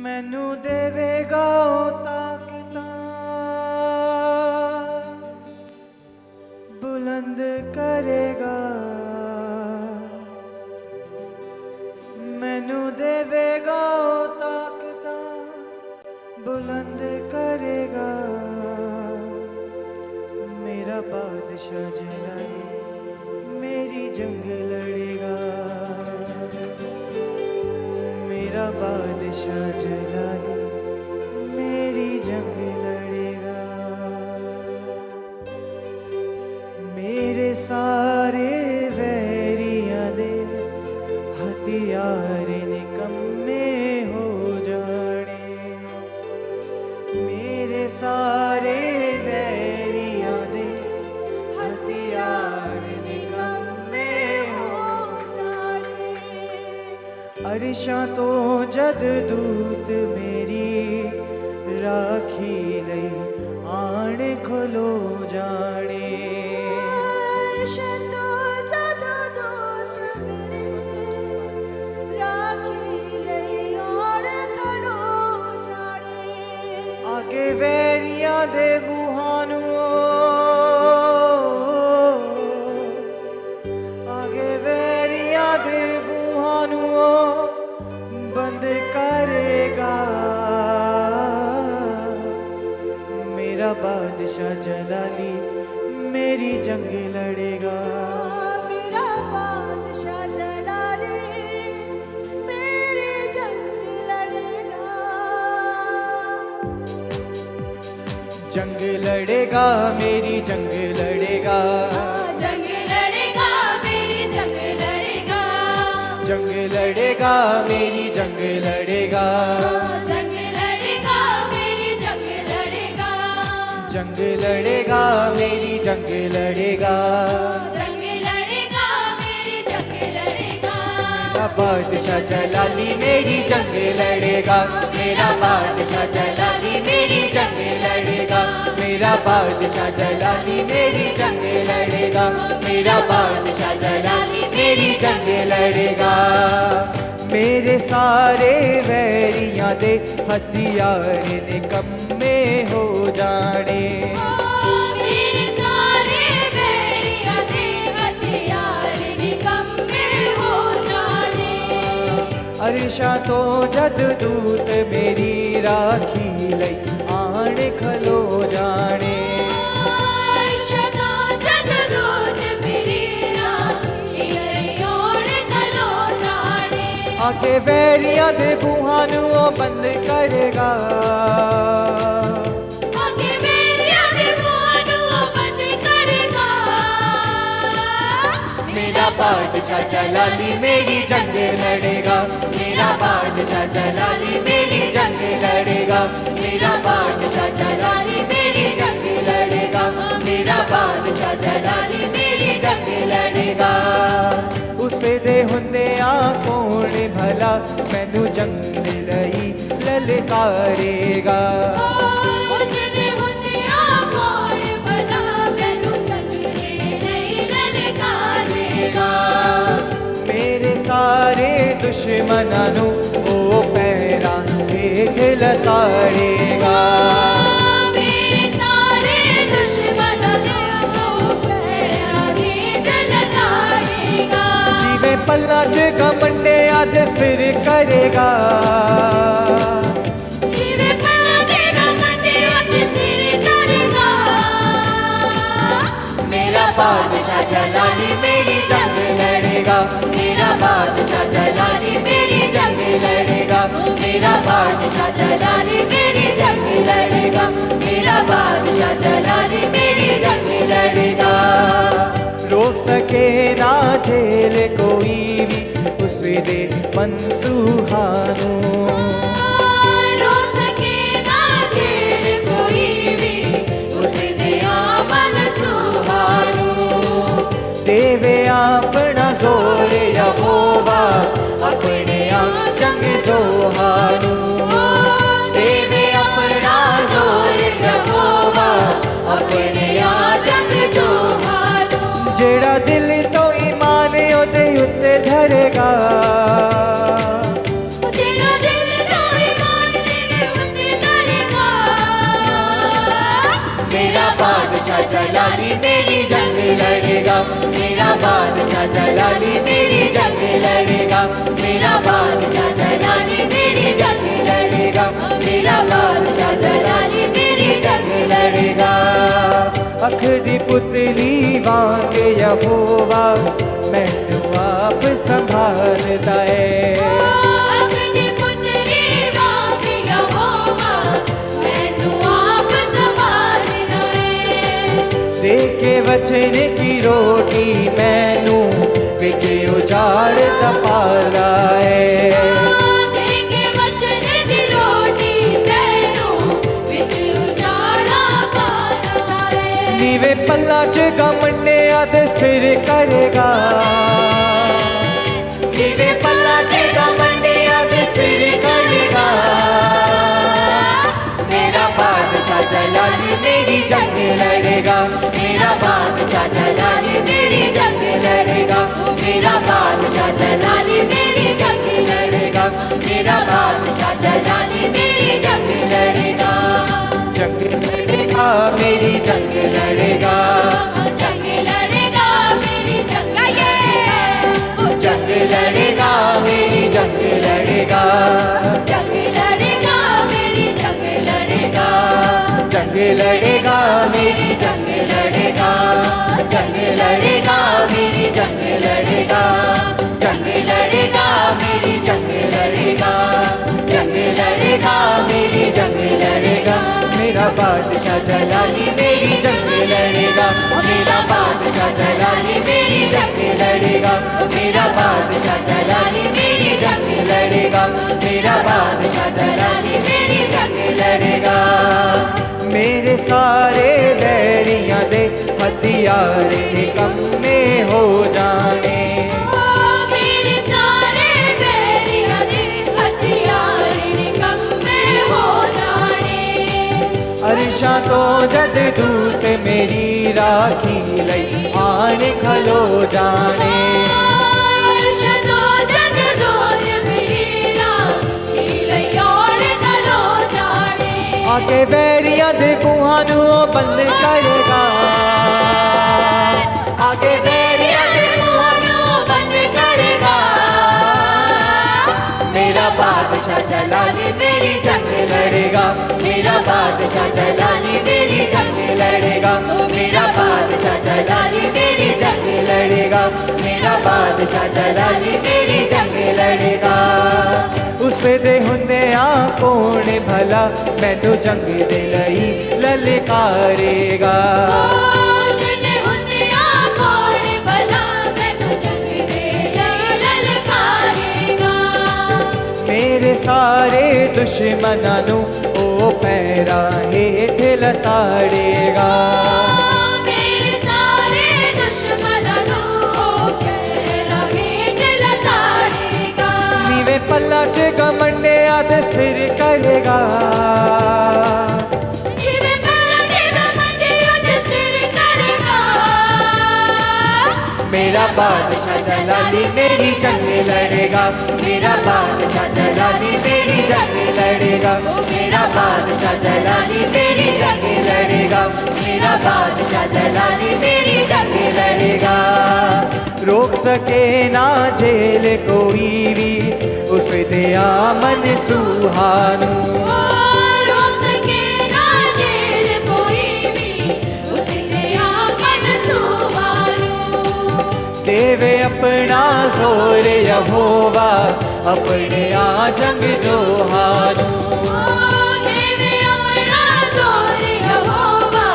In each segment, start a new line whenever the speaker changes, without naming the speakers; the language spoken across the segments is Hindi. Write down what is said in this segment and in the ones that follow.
मैनू देवेगा ताकता बुलंद करेगा, मैनू देवेगा ताकता बुलंद करेगा। मेरा बादशाह जलाली मेरी जंग लड़ेगा, मेरा बादशाह जलाली मेरी जंग लड़ेगा। मेरे सारे वैरियां दे हथियार निकम्मे हो जाने, मेरे सारे वैरियां दे हथियार निकम्मे हो जाने। अरिशां तो जद दूत मेरी राखी लई आण खलो जाने, आगे वैरियां दे बूहां नू, आगे वैरियां दे बूहां नू बंद करेगा। मेरा बादशाह जलाली मेरी जंग लड़ेगा,
मेरा बादशाह जलाली मेरी जंग लड़ेगा।
जंग लड़ेगा मेरी जंग लड़ेगा,
जंग लड़ेगा मेरी जंग लड़ेगा।
जंग लड़ेगा मेरी जंग लड़ेगा,
जंग लड़ेगा मेरी जंग लड़ेगा।
जंग लड़ेगा मेरी जंग लड़ेगा।
जंग लड़ेगा मेरी जंग लड़ेगा।
मेरा बादशाह जलाली मेरी जंग लड़ेगा, मेरा बादशाह जलाली मेरी जंग लड़ेगा, मेरा बादशाह जलाली मेरी जंग लड़ेगा, मेरा बादशाह जलाली मेरी जंग लड़ेगा। मेरे सारे वैरियां दे हथियार निकम्मे हो जाने,
मेरे सारे वैरियां दे हथियार निकम्मे हो जाने।
अरिशां तो जद दूत मेरी राखी लई आण खलो जाने, आगे वैरियां दे बूहां नू बंद करेगा,
आगे वैरियां दे बूहां नू बंद करेगा।
मेरा बादशाह जलाली मेरी जंग लड़ेगा, मेरा बादशाह जलाली मेरी जंग लड़ेगा, मेरा बादशाह जलाली मेरी जंग लड़ेगा, मेरा बादशाह जलाली मेरी जंग लड़ेगा। उसे दे हुंदे कौन भला मैनू जंग लई ललकारेगा,
उसने हुंदिया कौन भला मैनू जंग लई ललकारेगा।
मेरे सारे दुश्मनां नू ओ पैरां हेठ लताड़ेगा,
मेरे सारे दुश्मनां नू पैरां हेठ लताड़ेगा।
जिवें पल्लां च घमंडे अध सिर करेगा,
जिवें पल्लां च घमंडे अध सिर करेगा।
मेरा बादशाह जलाली मेरी जंग लड़ेगा, मेरा बादशाह जलाली मेरी जंग लड़ेगा, मेरा बादशाह जलाली मेरी जंग लड़ेगा, मेरा बादशाह जलाली मेरी जंग लड़ेगा। रोक सके ना झेल कोई भी उस दे मनसूहानू,
रोक सके ना झेल कोई भी उस दे मनसूहानू।
देवे अपना जोर यहोवा अपने जंग जोहानू, देवे अपना जोर यहोवा अपने जंग जोहानू। जेड़ा दिल तो ईमान ओदे उत्ते धरेगा,
जलाली मेरी जंग लड़ेगा, मेरा बादशाह जलाली मेरी जंग लड़ेगा, मेरा बादशाह जलाली मेरी जंग लड़ेगा, मेरा बादशाह जलाली मेरी जंग लड़ेगा।
अख दी पुतली वांग यहोवा मैनू आप संभालदा है।
अग्नि पुतली वांग यहोवा मैनू आप संभालदा है।
दे के वचन की रोटी मैनू विच उजाड़ तपाला है।
देके वचन दी रोटी मैनू विच उजाड़ा पाला है।
नीवे पल्ला च गमंडे आदे सिर करेगा,
नीवे पल्ला च गमंडे आदे सिर करेगा, मेरा बादशाह जलाली मेरी जंग लड़ेगा, मेरा बादशाह जलाली मेरी जंग लड़ेगा, मेरा बादशाह जलाली मेरी जंग लड़ेगा, मेरा बादशाह जलाली मेरी जंग लड़ेगा।
जंग लड़ेगा मेरी जंग लड़ेगा,
जंग लड़ेगा मेरी जंग
जंग लड़ेगा मेरी जंग लड़ेगा,
जंग लड़ेगा मेरी जंग लड़ेगा,
जंग लड़ेगा मेरी जंग लड़ेगा, जंग लड़ेगा मेरी जंग लड़ेगा, जंग लड़ेगा मेरी जंग लड़ेगा, जंग लड़ेगा मेरी जंग लड़ेगा। मेरा बादशाह जलाली मेरी जंग लड़ेगा, मेरा बादशाह जलाली मेरी जंग लड़ेगा, मेरा बादशाह जलाली मेरी जंग लड़ेगा, मेरा बादशाह जलाली मेरी जंग लड़ेगा। मेरे सारे बैरियां दे हथियार निकम्मे हो जाने,
मेरे सारे बैरियां दे हथियार निकम्मे हो जाने।
अरशा तो जद दूत मेरी राखी लई आन खलो जाने,
अर्शदो जद दूत मेरी राखी लई आन खलो जाने।
आके बैरियां दे कुहां नू बंद करेगा, आके बैरियां दे कुहां नू बंद करेगा।
मेरा बादशाह जलाली मेरी जंग लड़ेगा, मेरा बादशाह जलाली मेरी जंग लड़ेगा, मेरा बादशाह जलाली मेरी जंग लड़ेगा, मेरा बादशाह जलाली मेरी जंग लड़ेगा।
उस दे हुंदे आ कौन भला मैनू जंग दे लई ललकारेगा,
उसने हुंदिया कौन भला मैनू जंग दे लई ललकारेगा।
मेरे सारे दुश्मनां नू ओ पैरां हेठ लताड़ेगा,
मेरे सारे दुश्मनां नू ओ पैरां हेठ लताड़ेगा।
नीवे पल्ला च गमंडे आदे सिर करेगा,
जिवें पल्ला च गमंडे आदे सिर करेगा।
मेरा बादशाह जलाली मेरी जंग लड़ेगा, मेरा बादशाह जलाली मेरी जंग लड़ेगा,
मेरा बादशाह जलाली मेरी जंग लड़ेगा, मेरा बादशाह जलाली मेरी जंग लड़ेगा।
रोक सके ना जेल कोई भी उस दे आमन सुहानू,
रोक सके ना जेल कोई भी उसने आमन सुहानू।
देवे अपना जोर यहोवा अपने आ जंग जोहानू,
देवे अपना जोर यहोवा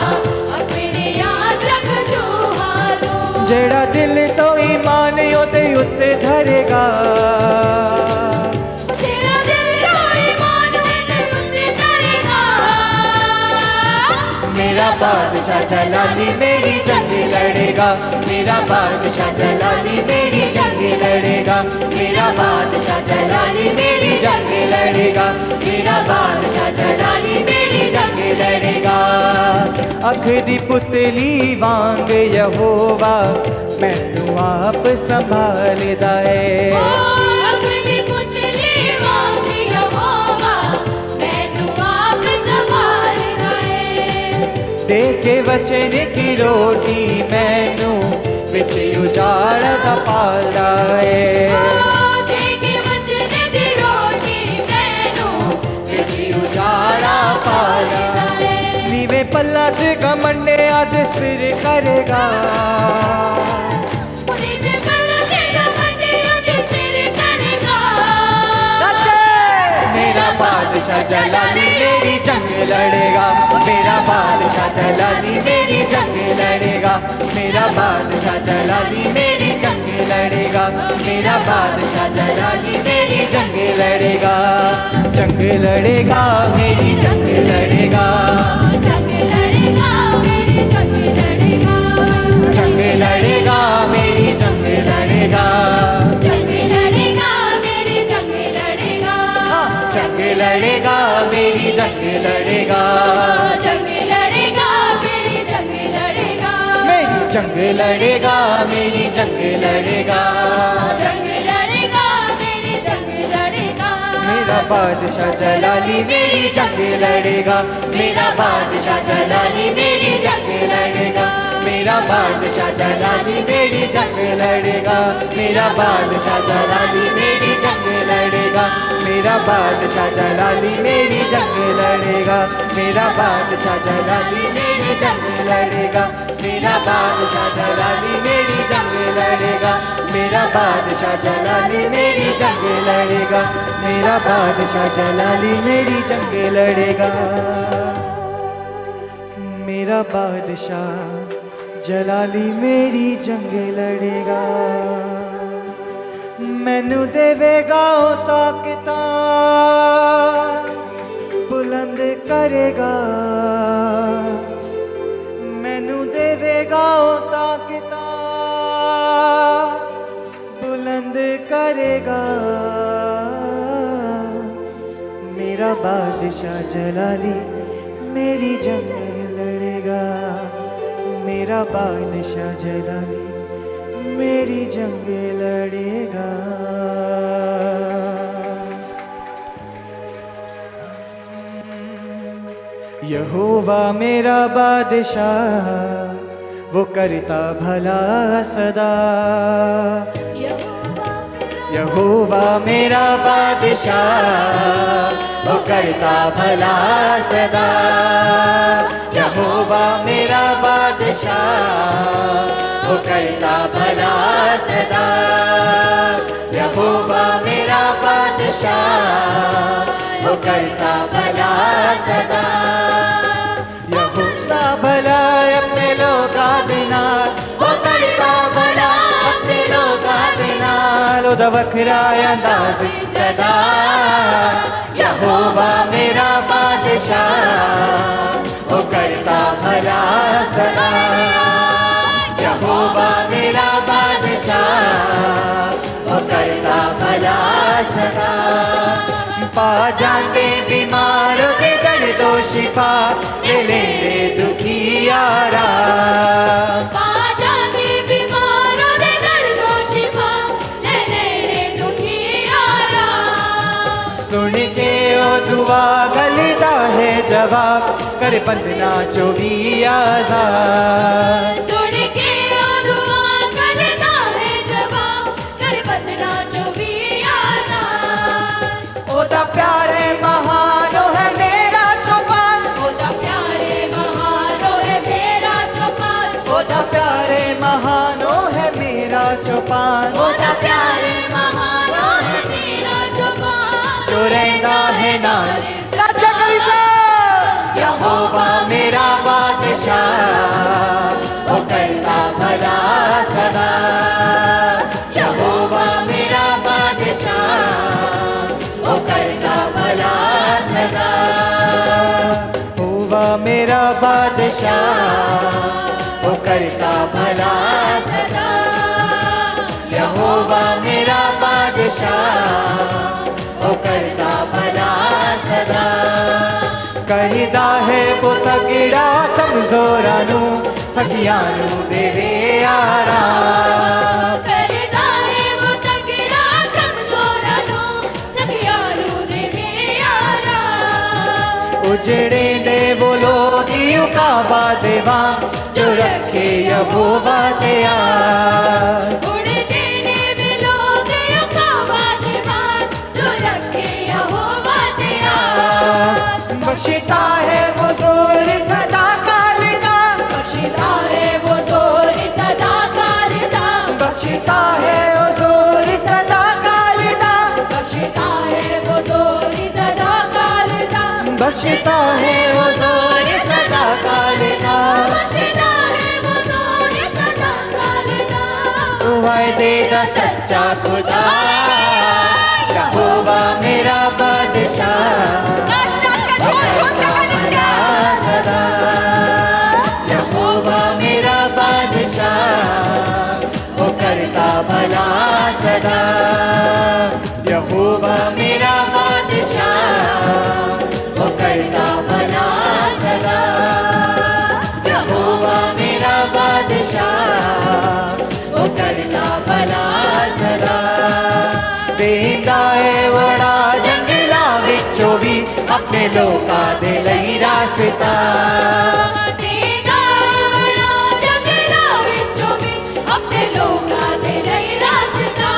अपने आ जंग जोहानू।
जेड़ा दिल तो ईमान ओदे उत्ते धरेगा,
तेरा दिल तो ईमान ते उत्ते धरेगा।
मेरा बादशाह जलाली मेरी जंग लड़ेगा, मेरा बादशाह जलाली मेरी जंग लड़ेगा, मेरा बादशाह जलाली मेरी जंग लड़ेगा, मेरा बादशाह जलाली मेरी जंग लड़ेगा। अख दी पुतली वांग यहोवा मैनू आप संभालदा है,
अग्नि पुतली वांग यहोवा मैनू आप संभालदा है।
देख के वचन की रोटी मैनू विच उजाड़ दा पालदा है।
दे के वचन दी रोटी मैनू
विच उजाड़ा पालदा है। नीवे पल्ला च घमंडे अद सिर करेगा, मेरा बादशाह जलाली मेरी जंग लड़ेगा, मेरा बादशाह जलाली मेरी जंग लड़ेगा, मेरा बादशाह जलाली मेरी जंग लड़ेगा, मेरा बादशाह जलाली मेरी जंग लड़ेगा, जंग लड़ेगा मेरी जंग लड़ेगा,
जंग लड़ेगा मेरी जंग लड़ेगा,
जंग लड़ेगा मेरी जंग लड़ेगा,
जंग लड़ेगा मेरी जंग लड़ेगा,
जंग लड़ेगा मेरी जंग लड़ेगा,
जंग लड़ेगा मेरी जंग लड़ेगा,
मेरी जंग लड़ेगा मेरी जंग लड़ेगा,
जंग लड़ेगा मेरी जंग लड़ेगा,
मेरा बादशाह जलाली मेरी जंग लड़ेगा, मेरा बादशाह जलाली मेरी जंग लड़ेगा, मेरा बादशाह जलाली मेरी जंग लड़ेगा, मेरा बादशाह जलाली मेरी जंग लड़ेगा, मेरा बादशाह जलाली मेरी जंग लड़ेगा, मेरा बादशाह जलाली मेरी जंग लड़ेगा, मेरा बादशाह जलाली मेरी जंग लड़ेगा, मेरा बादशाह जलाली मेरी जंग लड़ेगा, मेरा बादशाह जलाली मेरी जंग लड़ेगा, मेरा बादशाह जलाली मेरी जंग लड़ेगा, मैनू देवेगा ओ ताकता बुलंद करेगा, मैनू देवेगा ओ ताकता बुलंद करेगा, मेरा बादशाह जलाली मेरी जंग लड़ेगा, मेरा बादशाह जलाली मेरी जंग लड़ेगा। यहोवा मेरा बादशाह वो करता भला सदा, यहोवा मेरा बादशाह वो करता भला सदा, यहोवा मेरा बादशाह वो करता भला सदा, यहोवा मेरा बादशाह वो करता भला सदा, यहोवा भला अपने लोगा बिना, वो करता भला अपने लोगा बिना, ओदा वखरा अंदाज सदा, यहोवा मेरा बादशाह वो करता भला सदा, यहोवा मेरा बादशाह वो करता भला सदा, पा जाते बीमारों के दर्दो शिफा, ले ले दुखी यारा,
पा जाते बीमारों के दर्दो शिफा, ले ले दुखी यारा,
सुन के ओ दुआ गलदा है जवाब, कर बंदना जो भी आजाद,
सुन के ओ दुआ गलदा है जवाब, कर बंदना जो भी आजाद,
ओदा प्यारे महानो है मेरा चौपाल,
ओदा प्यारे महानो है मेरा चौपाल,
ओदा प्यारे महानो है मेरा चौपाल,
ओदा प्यारे महानो है मेरा चौपाल,
जो रहता है नाल यहोवा मेरा बादशाह वो करता भला सदा, यहोवा मेरा बादशाह वो करता भला सदा, यहोवा मेरा बादशाह वो करता भला सदा, यहोवा मेरा बादशाह वो करता भला सदा, कहदा है वो तगड़ा कमजोरानू थकियानू देवे आराम,
करदा है वो तगड़ा कमजोरानू थकियानू देवे आराम,
उजड़े दे वो लोग उकाबा देवा जो रखे यहोवा तैयार
उड़ देने भी लोग उकाबा देवा जो रखे यहोवा तैयार
बख्शता है वो जोर सदा काल का
बख्शता है वो जोर सदा काल दा
बख्शता है वो जोर सदा काल का
बख्शता है वो जोर सदा काल दा
बख्शता है वो जोर सदा काल का
बख्शता है वो जोर सदा काल दा
वायदे का सच्चा खुदा यहोवा मेरा बादशाह सदा यहोवा मेरा बादशाह वो करता भला सदा यहोवा मेरा बादशाह वो करता भला सदा यहोवा मेरा बादशाह वो करता भला सदा देंदा है वड़ा जंगला विचों भी अपने लोका दे लई रास्ता
देगा बड़ा जंगला विचों भी अपने लोका दे लई रास्ता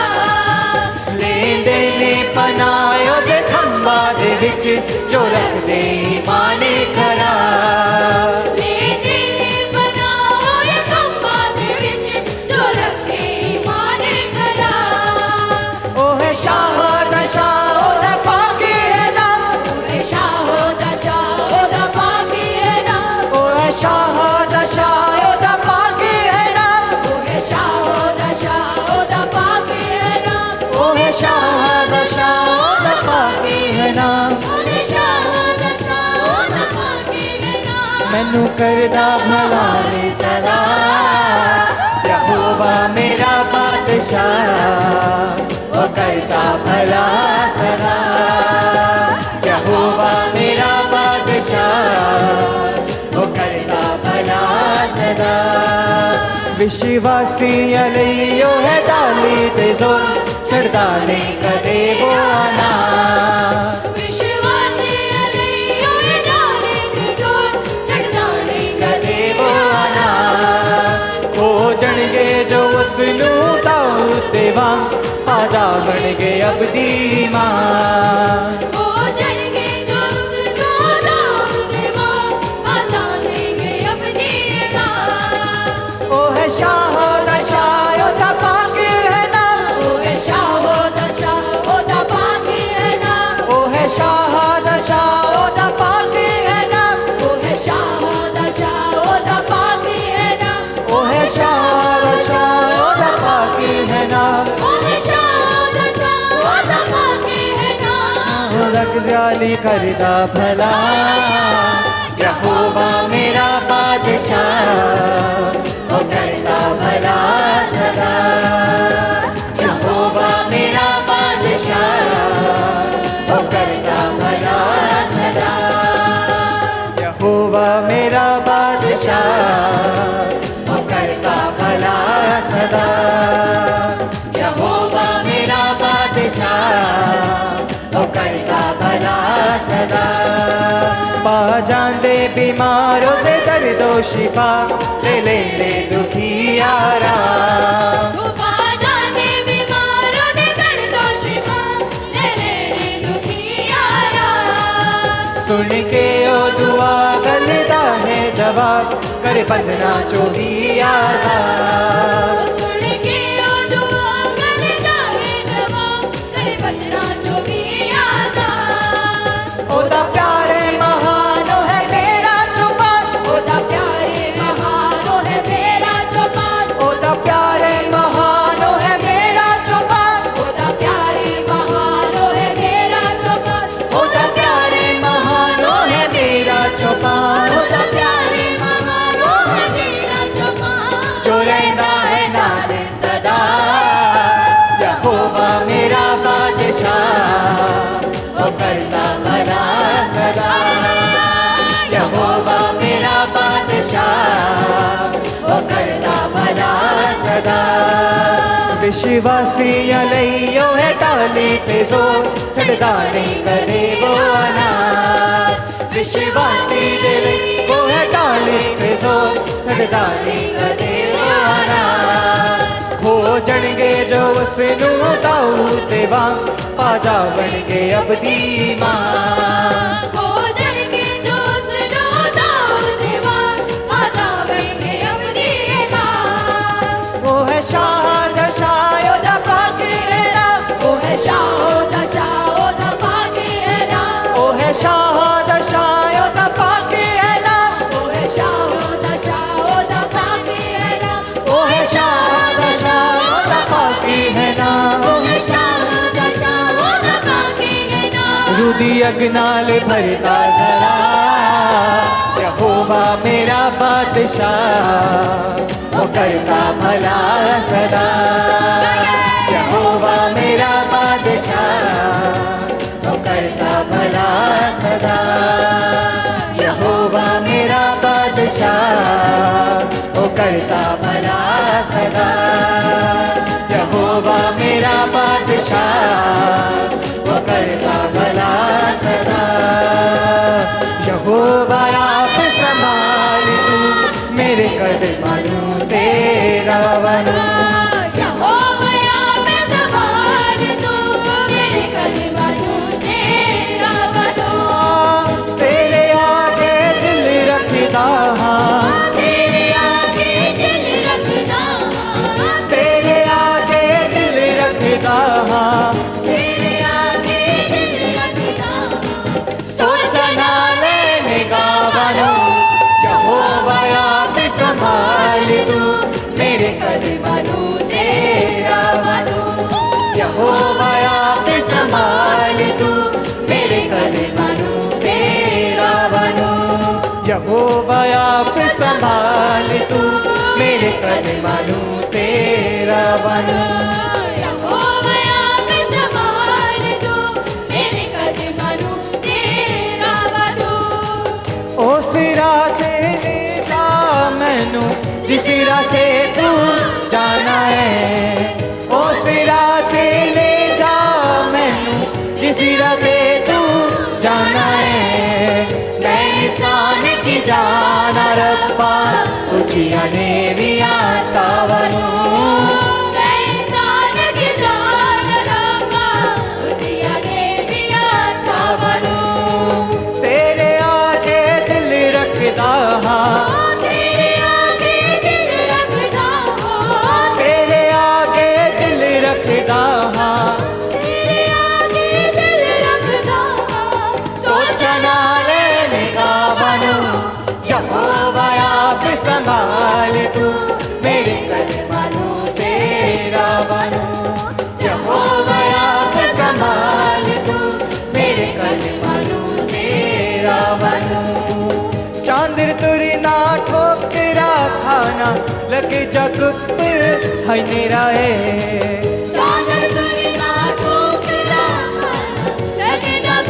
लेंदे ने पनायो दे खंबा दे विच जो रख दे माने खरा
ले दे बनाओ ये खंबा दे विच जो रखे माने खरा
ओ है शाह दशाओ दा पाके है ना
ओए शाहो दशाओ दा पाकी है ना
ओ है शाह दशाओ दा पाके है ना
ओए शाहो दशाओ दा पाकी है ना
ओ है शाह दशाओ दा पाके है ना
ओए शाहो दशाओ दा पाकी है ना
मैनू करदा भला रे सदा यहोवा मेरा बादशाह वो करता भला सदा यहोवा मेरा बादशाह वो करता भला सदा विश्वासी अलैयो है डाली ते जोर छड़दा नहीं कदे वो आना
विश्वासी अलैयो डाले ते जोर चढ़दा नहीं
कदे वो आना हो जणगे जो उसनू ताऊ देवा आजा बन गए अबदी मां
ओ जणगे जो उसको दाऊद देवा आजा देंगे अपनी मां
ओ है शाह दशायो दा पाके है ना
ओ है शाहो दशाओ दा पाकी है ना
ओ है शाह दशायो दा पाके है ना
ओ है शाहो दशाओ दा पाकी है ना
ओ है शाह दशायो दा पाके है ना
ओ है शाहो दशाओ दा पाकी है ना
रख दयाली करदा भला यहोवा मेरा बादशाह वो करता भला सदा यहोवा मेरा बादशाह वो करता भला सदा यहोवा मेरा बादशाह वो करता भला सदा यहोवा मेरा बादशाह वो करता भला सदा पा जांदे बीमारों दे दर्दो शिफा ले दुखी यारा
उपा जाने बीमारों दे दर्दो शिफा ले दुखी यारा
सुन के ओ दुआ गलदा है जवाब कर बंदना जो भी आजाद
सुन के ओ दुआ करदा है जवाब कर बंदना जो भी आजाद
ओदा प्यारे महान है मेरा चुपान
ओदा प्यारे महानो है मेरा चौपान
ओदा प्यारे महान है मेरा चुपान
ओदा प्यारे महानो है मेरा चौपान
ओदा प्यारे महान है मेरा चुपान
ओदा प्यारे महानो है मेरा चौपान
जो रहता है नाल सदा यहोवा मेरा बादशाह वो करता भला सदा यहोवा मेरा बादशाह वो करता भला सदा विश्वासी अलैयो है डाली ते जोर छड़दा नहीं करे वो अनाथ विश्वासी दिल को है डाली पे जोर सरदारी कदे हो जणगे जो उसनू दाऊद दे वांग पा जावणगे अबदी मां
हो जणगे जो उसनू दाऊद दे वांग पा जावणगे अबदी मां
वो है शाह दशायो दा पाक है राम
वो है शाह दा पाक है राम
वो है शाह दशायो दा पाक है राम
वो है शाह दा पाक है राम
वो है शाह दशायो दा पाक है राम
वो है शाह दा पाक है राम
रुदी अगनाल भरता जरा यहोवा मेरा बादशाह वो करता भला सदा यहोवा मेरा बादशाह वो करता भला सदा यहोवा मेरा बादशाह वो करता भला सदा यहोवा मेरा बादशाह वो करता भला सदा यहोवा आप संभाल तू मेरे कदमानू तेरा बनू
यहोवा आप संभाल तू मेरे कदमानू तेरा बनू
तेरे आगे दिल रखदा हाँ
तेरे आगे दिल रखदा
तेरे आगे दिल रखदा हाँ
तेरे आगे दिल रखदा
सोचना लेने गावनो यहोवा आप संभाल तू मेरे कदमानू तेरा बनू यहोवा आप संभाल तू मेरे कदमानू तेरा बनू यहोवा आप संभाल तू मेरे कदमानू तेरा बनू
यहोवा आप संभाल तू मेरे कदमानू तेरा बनू
ओ सिरा ते ले जा मैनू जिस सिरा से तू जाना है ओ सिरा ते ले जा मैनू जिस सिरा पे तू जाना है मैं इंसान की जाना रब्बा तुझिया ने भी आता बनू
मैं इंसान की जान रब्बा तुझिया ने भी आता बनू
तेरे आगे दिल रखदा हाँ
तेरे आगे दिल रखदा
तेरे आगे दिल रखदा हाँ
तेरे आगे दिल रखदा
सोचना लेने का बनू यहोवा आप संभाल तू मेरे कदमानू तेरा बनू यहोवा आप संभाल तू मेरे कदमानू तेरा बनू चांदर तुरी ना ठोकरा खाना लगे जग है मेरा है
चादर तुरी ना ठोकरा लगे जग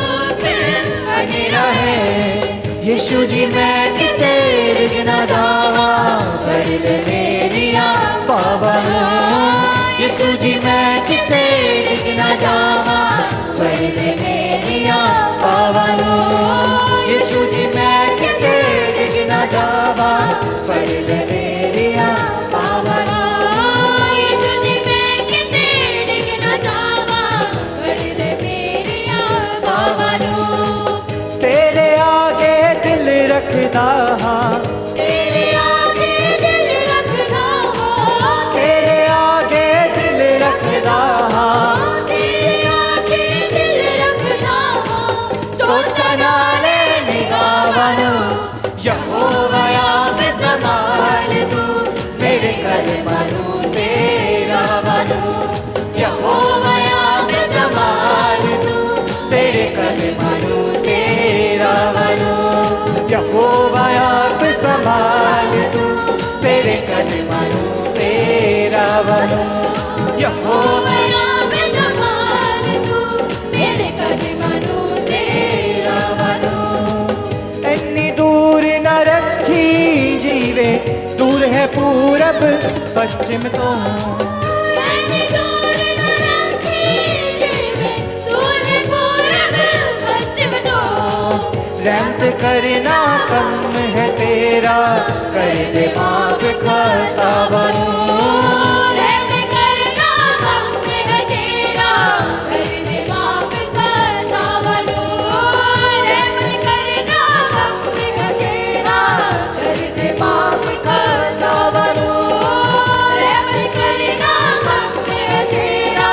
मेरा है यीशु जी मैं किते ना जावा बड़ी मेरी पावन यीशु जी मैं किते ना जावा बड़ी मेरी पावन यीशु जी मैं किते ना जावा बड़ी मेरी पावन
यीशु जी मैं किते ना जावा बड़ी मेरी पावन
तेरे आगे दिल रखदा हाँ
तेरे आगे दिल रखदा
तेरे आगे दिल रखदा हाँ
तेरे आगे दिल रखदा
सोचना लेने का बनू यहोवा आप संभाल तू मेरे कदमानू तेरा बनू यहोवा आप संभाल तू तेरे कदमानू तेरा बनू यहोवा आप संभाल तू तेरे कदमानू तेरा बनू यहोवा
आप संभाल तू मेरे कदमानू तेरा बनू
इतनी दूर न रखी जीवे दूर है पूरब पश्चिम तो
ऐसी दूर न रखी जीवे दूर है पूरब पश्चिम तो
रहमत करना गम है तेरा, कर दे माफ खता बनूं।
रहम करना गम है तेरा, कर दे माफ खता बनूं। रहम करना गम है तेरा, कर दे माफ खता बनूं। रहम करना गम है तेरा,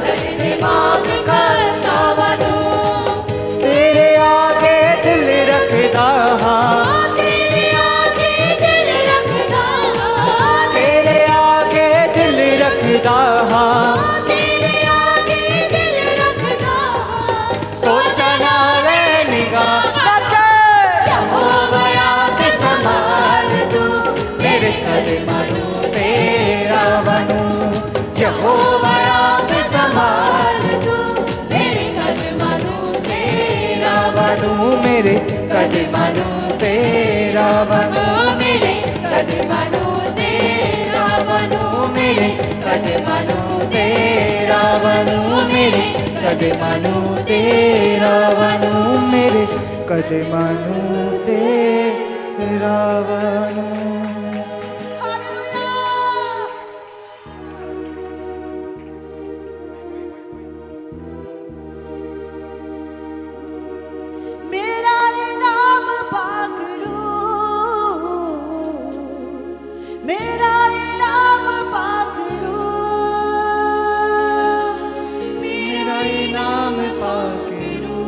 कर दे माफ खता बनूं।
तेरे आगे दिल रखदा हाँ,
तेरे आगे दिल रखदा,
तेरे आगे दिल रखदा हाँ,
तेरे आगे दिल रखदा।
सोचा ना वे निगाह बच गए।
यहोवा याद संभाल तू,
मेरे कदमां नूं तेरा बनूं, यहोवा याद संभाल
तू मेरे कदमां नूं तेरा
बनूं, मेरे कदमां नूं तेरा बनूं,
मेरे कदमां नूं तेरा बनूं।
मेरे कदमां नूं तेरा बनूं, मेरे कदमां नूं तेरा बनूं, मेरे कदमां नूं तेरा बनूं।
मेरा इनाम पाकरू, मेरा इनाम पाकरू,
मेरा इनाम पाकेरू,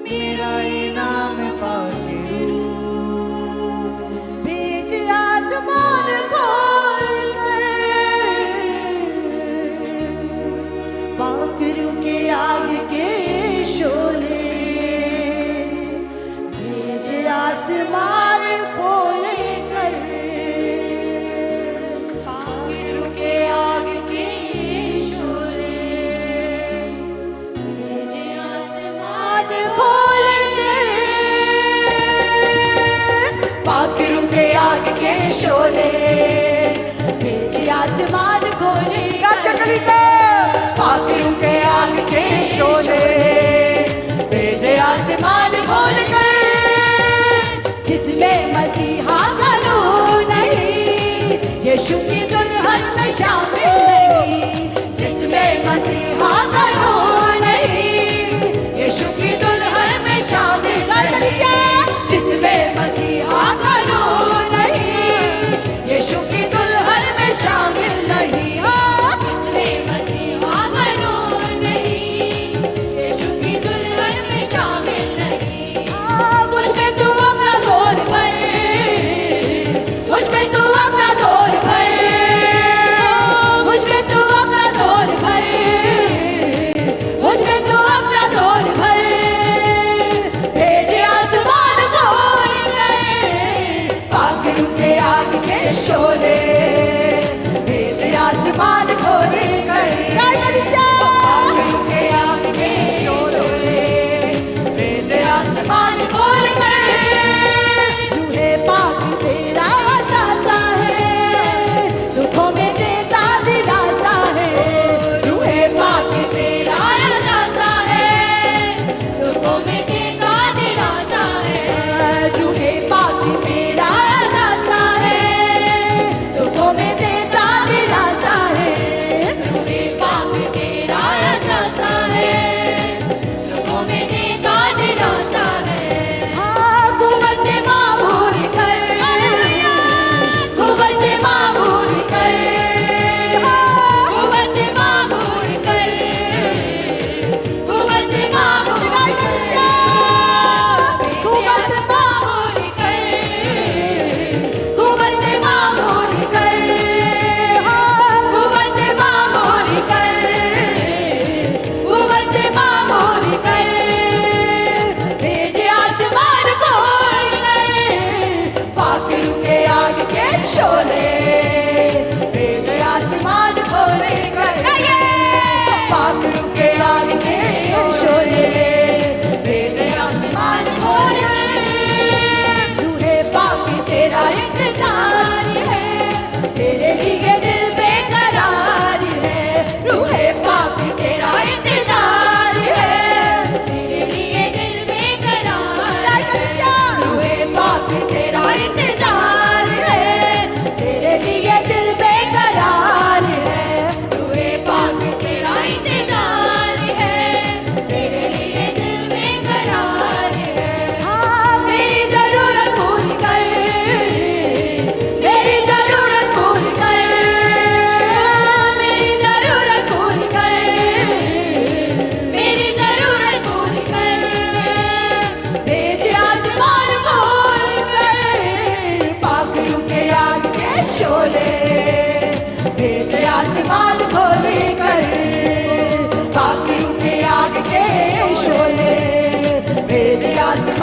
मेरा इनाम पाकेरू।
बीच आसमान खोल कर, पाखरू के आग के शोले। बीच आसमान खोल कर, पाखरू के आग के शोले। बीच आसमान खोल कर,
पाखरू के आग के शोले,
बीच आसमान खोले
पाखरू के आग के शोले, भेजे
आसमान खोल कर, जिसमें मसीहा का रूह नहीं, यीशु की दुल्हन में शामिल नहीं। जिसमें मसीहा का रूह नहीं, यीशु की दुल्हन में शामिल नहीं। जिसमें मसीहा का रूह नहीं, यीशु की दुल्हन में शामिल नहीं। हाँ, जिसमें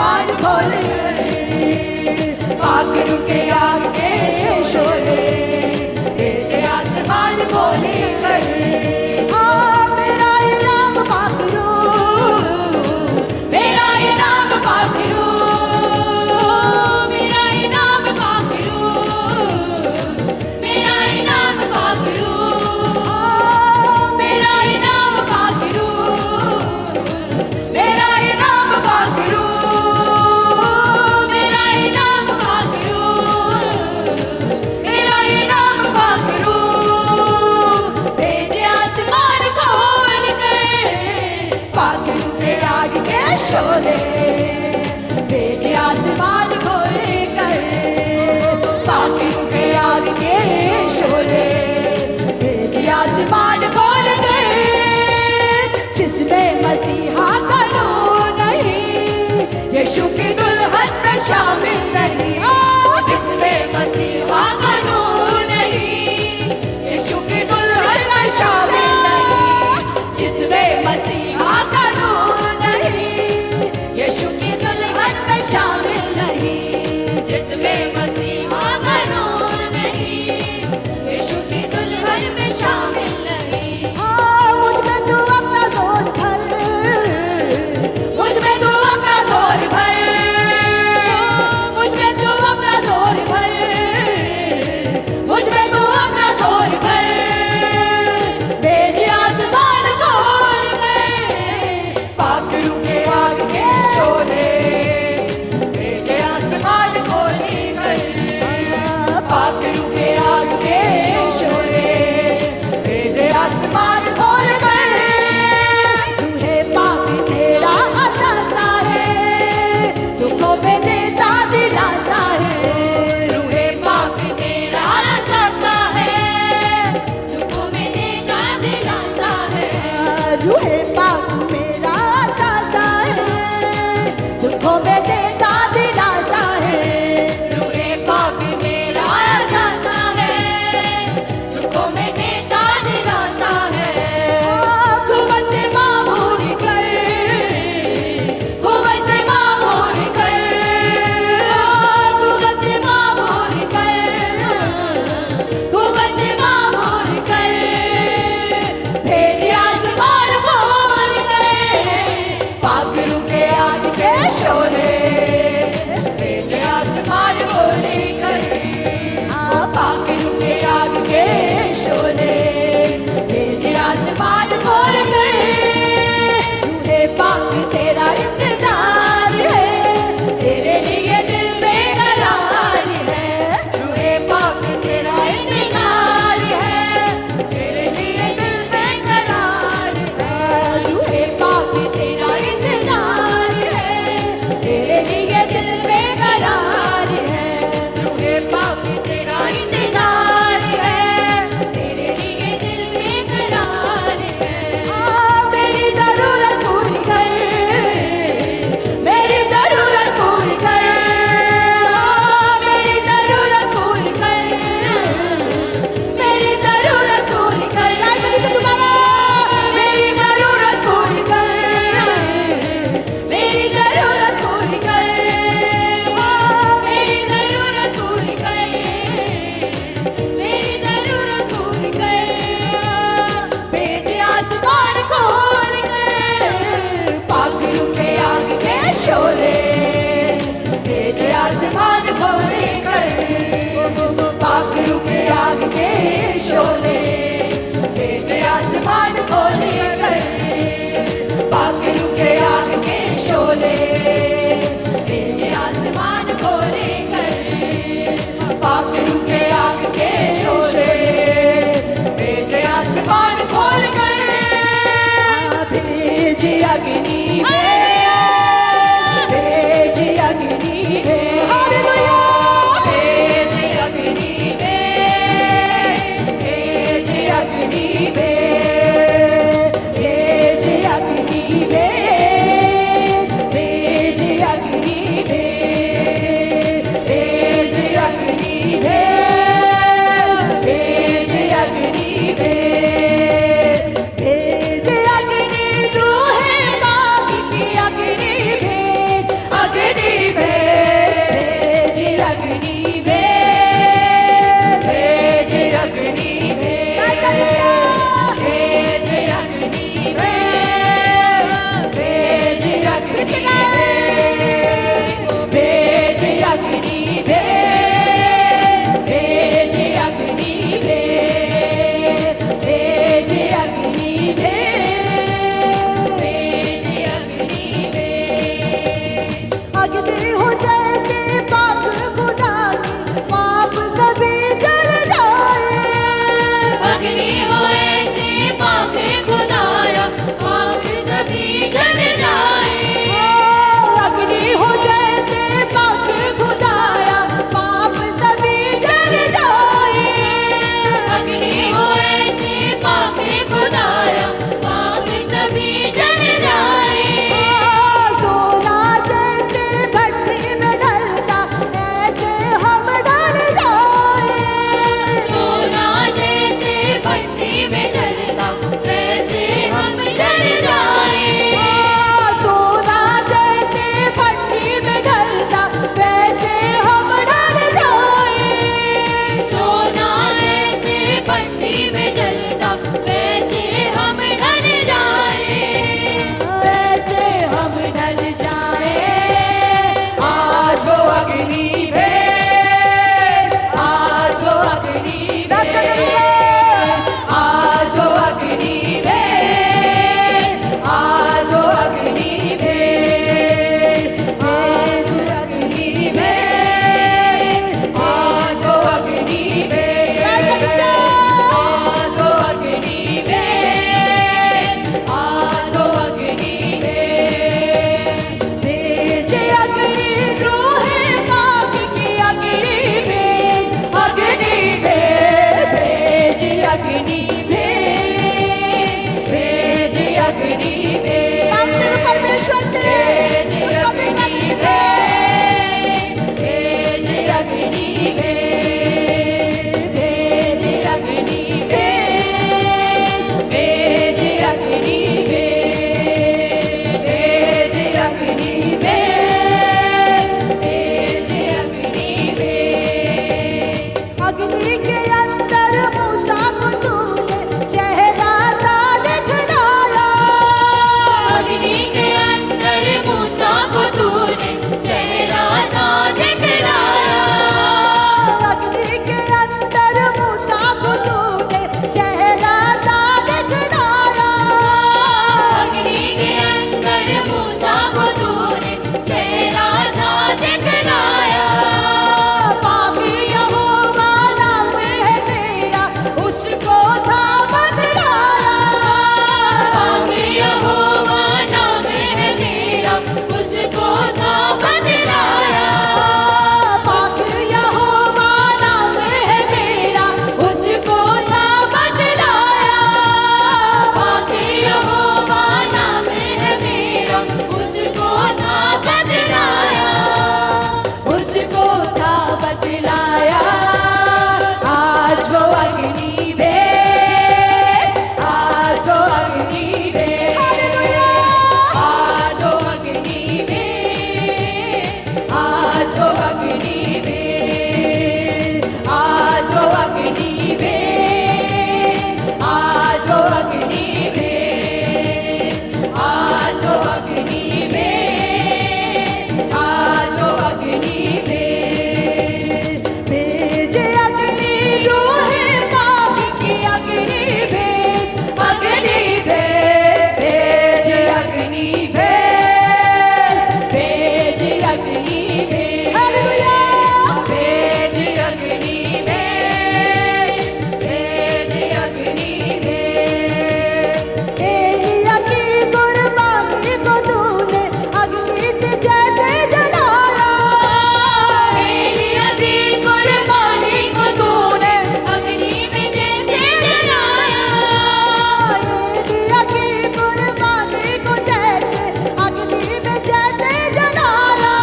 आसमान खोल पाखरू के आगे शोले भेजे आसमान खोल कर मेरा इनाम पाखरू मेरा इनाम पाखरू मेरा इनाम पाखरू मेरा इनाम पाखरू मेरा इनाम पाखरू मेरा इनाम पाखरू मेरा इनाम पाखरू मेरा इनाम पाखरू भेजे आसमान खोल कर पाखरू के आगे के शोले भेजे आसमान खोल कर पाखरू के आगे के शोले भेजे आसमान खोल कर जिसमें मसीहा का नूर नहीं यीशु की दुल्हन में शामिल नहीं जिसमें मसीहा का नूर नहीं यीशु की दुल्हन में शामिल नहीं जिसमें मसीहा का नूर नहीं यीशु की दुल्हन में शामिल नहीं जिसमें मसीहा का नूर नहीं यीशु की दुल्हन में शामिल नहीं मुझ में तू अपना जोर भर मुझ में तू अपना जोर भर मुझ में तू अपना जोर भर मुझ में तू अपना जोर भर भेजे आसमान खोल कर पाखरू के आगे शोले भेजे आसमान खोल कर पाखरू के आगे शोले भेजे आसमान खोल कर रूहे पाक तेरा अतासा है दुखों में देता दिलासा है रूहे पाक तेरा अतासा है दुखों में देता दिलासा है रूहे पाक मेरा अतासा है दुखों में देता दिलासा है रूहे पाक मेरा अतासा है दुखों में देता दिलासा है कुव्वत से मामूर कर कुव्वत से मामूर कर कुव्वत से मामूर कर कुव्वत से मामूर कर भेजे आसमान खोल कर पाखरू के आगे शोले भेजे आसमान खोल कर पाखरू के आगे शोले भेजे आसमान खोल कर रूहे पाक तेरा इंतजार है तेरे लिए दिल बेकरार है रूहे पाक तेरा इंतजार है तेरे लिए दिल बेकरार है रूहे पाक तेरा इंतजार है तेरे लिए दिल बेकरार है रूहे पाक तेरा इंतजार है तेरे लिए दिल बेकरार है मेरी जरूरत पूरी कर मेरी जरूरत पूरी कर मेरी जरूरत पूरी कर मेरी जरूरत पूरी कर तुम्हारा मेरी जरूरत पूरी कर मेरी जरूरत पूरी कर मेरी जरूरत पूरी कर मेरी जरूरत पूरी कर भेजे आसमान खोल कर पाखरू के आगे शोले भेजे आसमान खोल कर पाखरू के आगे शोले भेजे आसमान खोल कर पाखरू के आगे शोले भेजे आसमान खोल कर पाखरू के आगे शोले भेजे आसमान खोल कर भेजे अग्नि भेजे अग्नि हालेलुया भेजे अग्नि भेजे अग्नि भेजे अग्नि भेजे अग्नि भेजे अग्नि भेजे अग्नि भेजे अग्नि रूहे पाक की पर मूसा को तूने चेहरा था दिखलाया।
पाक यहोवा नाम है तेरा, उसको था बतलाया।
पाक यहोवा नाम है तेरा, उसको था बतलाया।
पाक यहोवा नाम है तेरा, उसको था बतलाया।
पाक यहोवा नाम है तेरा, उसको था बतलाया।
उसको था बतलाया। आज वो अग्नि में, आज वो अग्नि में, आज वो अग्नि में, आज वो अग्नि में, आज वो अग्नि में, आज वो अग्नि में, आज वो अग्नि में, आज वो अग्नि में, भेजे अग्नि रूहे पाक की अग्नि में, अग्नि में, भेजे अग्नि में, भेजे अग्नि में, हालेलुया, भेजे अग्नि में, भेजे अग्नि में। एलिया की कुर्बानी को तूने अग्नि के जैसे जलाया।
एलिया की कुर्बानी को तूने अग्नि में जैसे जलाया।
एलिया की कुर्बानी को जैसे अग्नि में जैसे जलाया।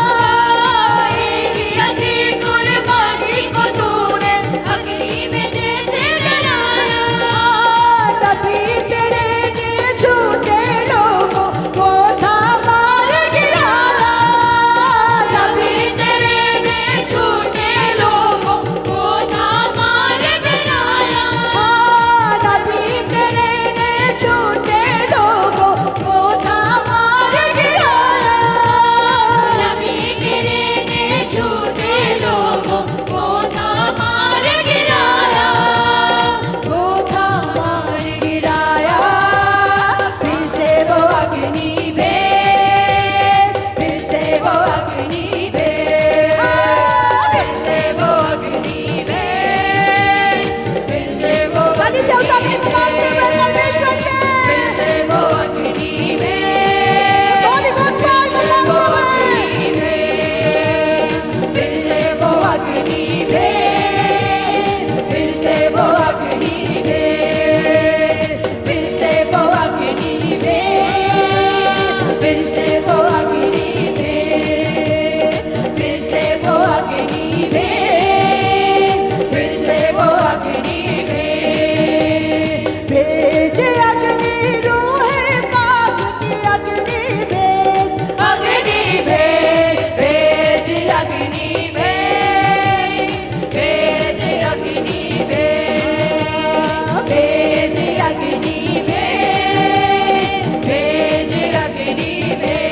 एलिया की कुर्बानी को तूने अग्नि में जैसे जलाया।
नबी तेरे ने झूठे लोगों को था मार गिराया।
नबी तेरे ने झूठे लोगों को था मार गिराया।
नबी तेरे ने झूठे लोगों को था मार गिराया।
नबी तेरे ने झूठे लोगों को था मार गिराया।
वो था मार गिराया। फिर से वो अग्नि में, फिर से वो अग्नि में, फिर से वो अग्नि में, फिर से वो अग्नि में, परमेश्वर के फिर से वो अग्नि में, होली गोस्ट अग्नि में, फिर से वो अग्नि में, फिर से वो अग्नि में, फिर से वो अग्नि में, फिर से वो अग्नि में, फिर से वो अग्नि में, फिर से वो अग्नि में, भेजे अग्नि रूहे पाक की अग्नि में, अग्नि में, भेजे अग्नि में, भेजे अग्नि में, भेजे अग्नि में, भेजे अग्नि में,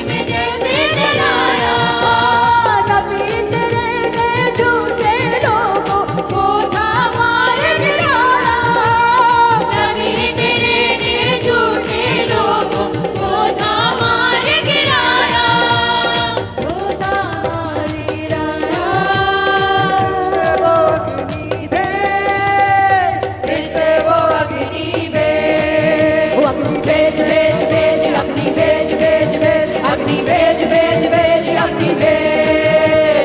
में जैसे जलाया।
नबी तेरे ने झूठे लोगों को था मार गिराया।
नबी तेरे ने झूठे लोगों को था मार गिराया।
को था मार गिराया। वो अग्नि भेज, फिर से वो अग्नि भेज। वो अग्नि भेज भेज भेज, अग्नि भेज भेज भेज, अग्नि भेज भेज भेज, अग्नि भेज।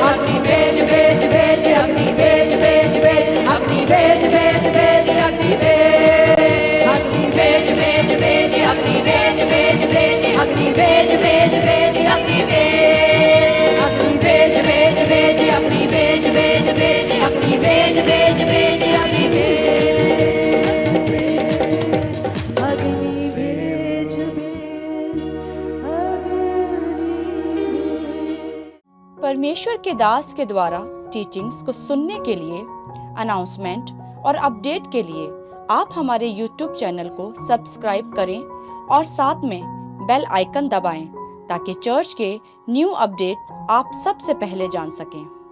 अग्नि भेज भेज भेज, अग्नि भेज भेज भेज, अग्नि भेज भेज भेज, अग्नि भेज। अग्नि भेज भेज भेज, अग्नि भेज भेज भेज, अग्नि भेज भेज भेज, अग्नि भेज। अग्नि भेज भेज भेज, अग्नि भेज भेज भेज, अग्नि भेज भेज भेज, अग्नि भेज। अग्नि भेज भेज, अग्नि भेज।
परमेश्वर के दास के द्वारा टीचिंग्स को सुनने के लिए, अनाउंसमेंट और अपडेट के लिए आप हमारे YouTube चैनल को सब्सक्राइब करें और साथ में बेल आइकन दबाएं ताकि चर्च के न्यू अपडेट आप सबसे पहले जान सकें।